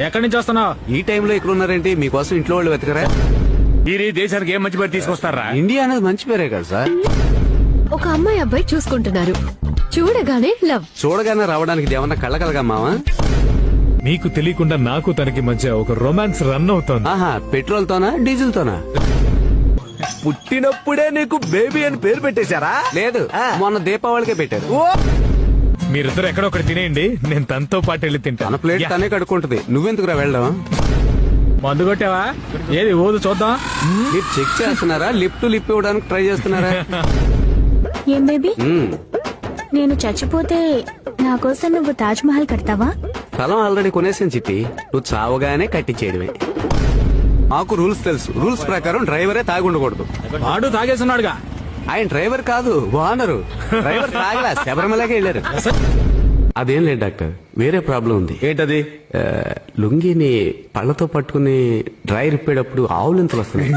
ఎక్కడి నుంచి వస్తున్నావు? ఈ టైంలో ఇక్కడ ఉన్నారేంటి? మీకోసం ఇంట్లో వాళ్ళు వెతకరా? మీరు దేశానికి ఏం మంచి పేరు తీసుకొస్తారా? ఇండియా అనేది మంచి పేరే కదా సార్. ఒక అమ్మాయి అబ్బాయి చూసుకుంటున్నారు, చూడగానే లవ్. చూడగానే రావడానికి ఇది ఏమన్నా కళ్ళకలగా మావా? నీకు తెలియకుండా నాకు తనకి మధ్య ఒక రొమాన్స్ రన్ అవుతోంది. ఆహా, పెట్రోల్ తోనా డీజిల్ తోనా? పుట్టినప్పుడే నీకు బేబీ అని పేరు పెట్టేశారా? లేదు, మొన్న దీపావళికే పెట్టారు. మీరిద్దరు ఎక్కడో ఒకటి తినేయండి, నేను తనతో పాటు వెళ్ళి తన తింటాను. ప్లేట్ తనే కడుక్కుంటది, నువ్వెందుకురా వెళ్ళడం? మందు కొట్టావా? ఏది ఊదు చూద్దాం. మీరు చెక్ చేస్తున్నారా? లిప్ టు లిప్ ఇవ్వడానికి ట్రై చేస్తున్నారా? ఏం బేబీ, మ్మ్. నేను చచ్చిపోతే నా కోసం నువ్వు తాజ్ మహల్ కడతావా? స్థలం ఆల్రెడీ కొనేసాను చిట్టి, నువ్వు చావగానే కట్టించేయడమే. మాకు రూల్స్ తెలుసు, రూల్స్ ప్రకారం డ్రైవరే తాగి ఉండకూడదు. వాడు తాగేస్తున్నాడుగా. ఆయన డ్రైవర్ కాదు, ఓనరు. డ్రైవర్ తాగలా, శబరిమలకే వెళ్ళారు. అదేం లేదు డాక్టర్, వేరే ప్రాబ్లం ఉంది. ఏంటది? లుంగిని పళ్ళతో పట్టుకుని డ్రైవర్ ఇప్పేటప్పుడు ఆవులింతలు వస్తున్నాయి.